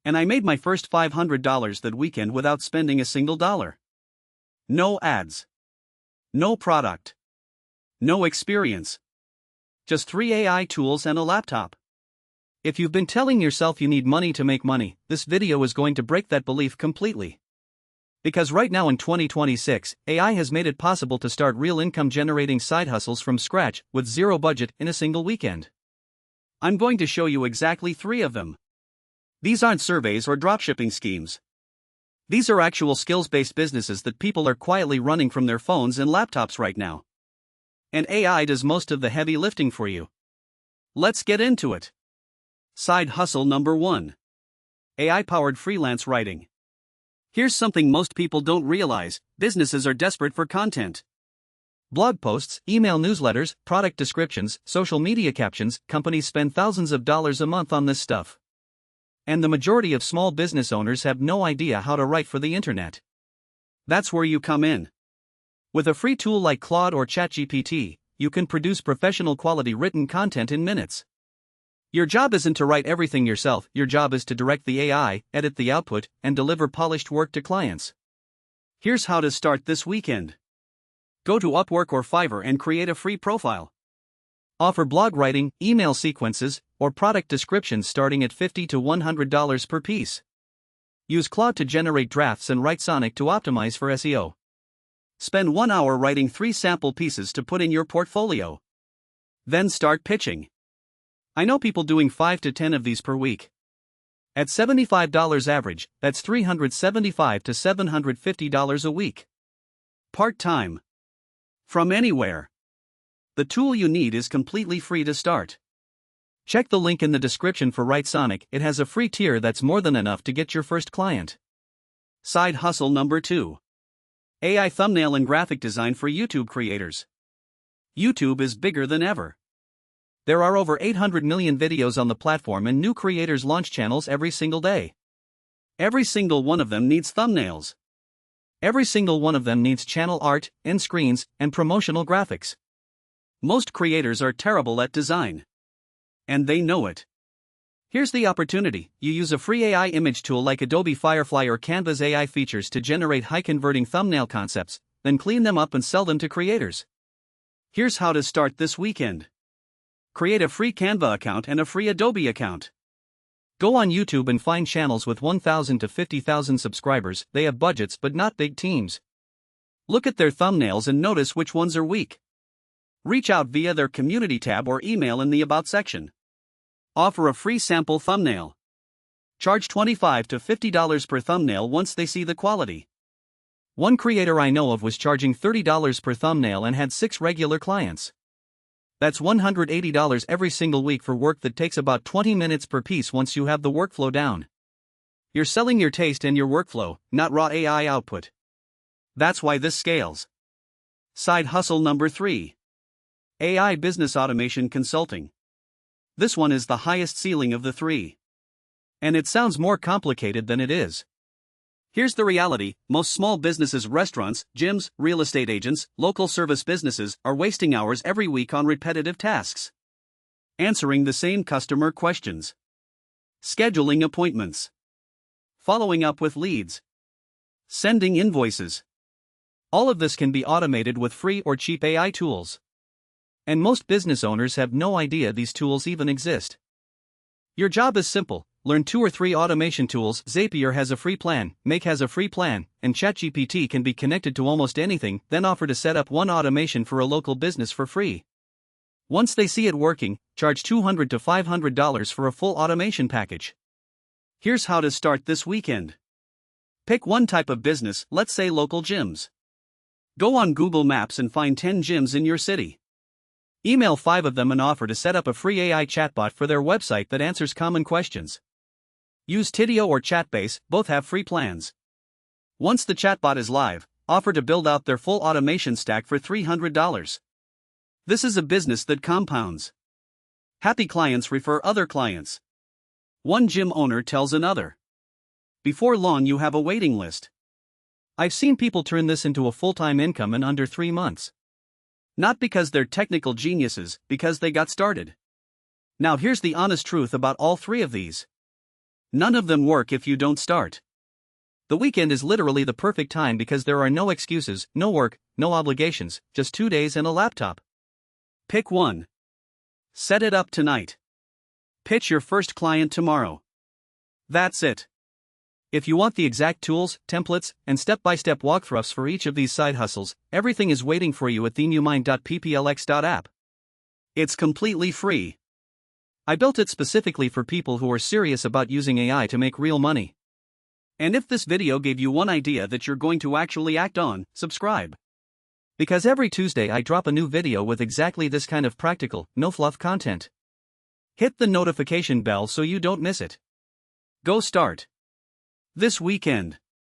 And I made my first $500 that weekend without spending a single dollar. No ads. No product. No experience. Just 3 AI tools and a laptop. If you've been telling yourself you need money to make money, this video is going to break that belief completely. Because right now in 2026, AI has made it possible to start real income generating side hustles from scratch with zero budget in a single weekend. I'm going to show you exactly 3 of them. These aren't surveys or dropshipping schemes. These are actual skills-based businesses that people are quietly running from their phones and laptops right now. And AI does most of the heavy lifting for you. Let's get into it. Side hustle number 1. AI-powered freelance writing. Here's something most people don't realize: businesses are desperate for content. Blog posts, email newsletters, product descriptions, social media captions, companies spend thousands of dollars a month on this stuff. And the majority of small business owners have no idea how to write for the internet. That's where you come in. With a free tool like Claude or ChatGPT, you can produce professional quality written content in minutes. Your job isn't to write everything yourself, your job is to direct the AI, edit the output, and deliver polished work to clients. Here's how to start this weekend. Go to Upwork or Fiverr and create a free profile. Offer blog writing, email sequences, or product descriptions starting at $50 to $100 per piece. Use Claude to generate drafts and write Sonic to optimize for SEO. Spend 1 hour writing 3 sample pieces to put in your portfolio. Then start pitching. I know people doing 5 to 10 of these per week. At $75 average, that's $375 to $750 a week. Part-time. From anywhere. The tool you need is completely free to start. Check the link in the description for Write Sonic. It has a free tier that's more than enough to get your first client. Side hustle number 2. AI thumbnail and graphic design for YouTube creators. YouTube is bigger than ever. There are over 800 million videos on the platform and new creators launch channels every single day. Every single one of them needs thumbnails. Every single one of them needs channel art, end screens, and promotional graphics. Most creators are terrible at design. And they know it. Here's the opportunity: you use a free AI image tool like Adobe Firefly or Canva's AI features to generate high-converting thumbnail concepts, then clean them up and sell them to creators. Here's how to start this weekend. Create a free Canva account and a free Adobe account. Go on YouTube and find channels with 1,000 to 50,000 subscribers. They have budgets but not big teams. Look at their thumbnails and notice which ones are weak. Reach out via their community tab or email in the About section. Offer a free sample thumbnail. Charge $25 to $50 per thumbnail once they see the quality. One creator I know of was charging $30 per thumbnail and had 6 regular clients. That's $180 every single week for work that takes about 20 minutes per piece once you have the workflow down. You're selling your taste and your workflow, not raw AI output. That's why this scales. Side hustle number 3. AI business automation consulting. This one is the highest ceiling of the 3. And it sounds more complicated than it is. Here's the reality: most small businesses, restaurants, gyms, real estate agents, local service businesses, are wasting hours every week on repetitive tasks. Answering the same customer questions. Scheduling appointments. Following up with leads. Sending invoices. All of this can be automated with free or cheap AI tools. And most business owners have no idea these tools even exist. Your job is simple: learn 2 or 3 automation tools. Zapier has a free plan, Make has a free plan, and ChatGPT can be connected to almost anything. Then offer to set up one automation for a local business for free. Once they see it working, charge $200 to $500 for a full automation package. Here's how to start this weekend. Pick one type of business, let's say local gyms. Go on Google Maps and find 10 gyms in your city. Email 5 of them and offer to set up a free AI chatbot for their website that answers common questions. Use Tidio or Chatbase, both have free plans. Once the chatbot is live, offer to build out their full automation stack for $300. This is a business that compounds. Happy clients refer other clients. One gym owner tells another. Before long you have a waiting list. I've seen people turn this into a full-time income in under 3 months. Not because they're technical geniuses, because they got started. Now here's the honest truth about all 3 of these. None of them work if you don't start. The weekend is literally the perfect time because there are no excuses, no work, no obligations, just 2 days and a laptop. Pick one. Set it up tonight. Pitch your first client tomorrow. That's it. If you want the exact tools, templates, and step-by-step walkthroughs for each of these side hustles, everything is waiting for you at TheNewMind.pplx.app. It's completely free. I built it specifically for people who are serious about using AI to make real money. And if this video gave you one idea that you're going to actually act on, subscribe. Because every Tuesday I drop a new video with exactly this kind of practical, no-fluff content. Hit the notification bell so you don't miss it. Go start this weekend.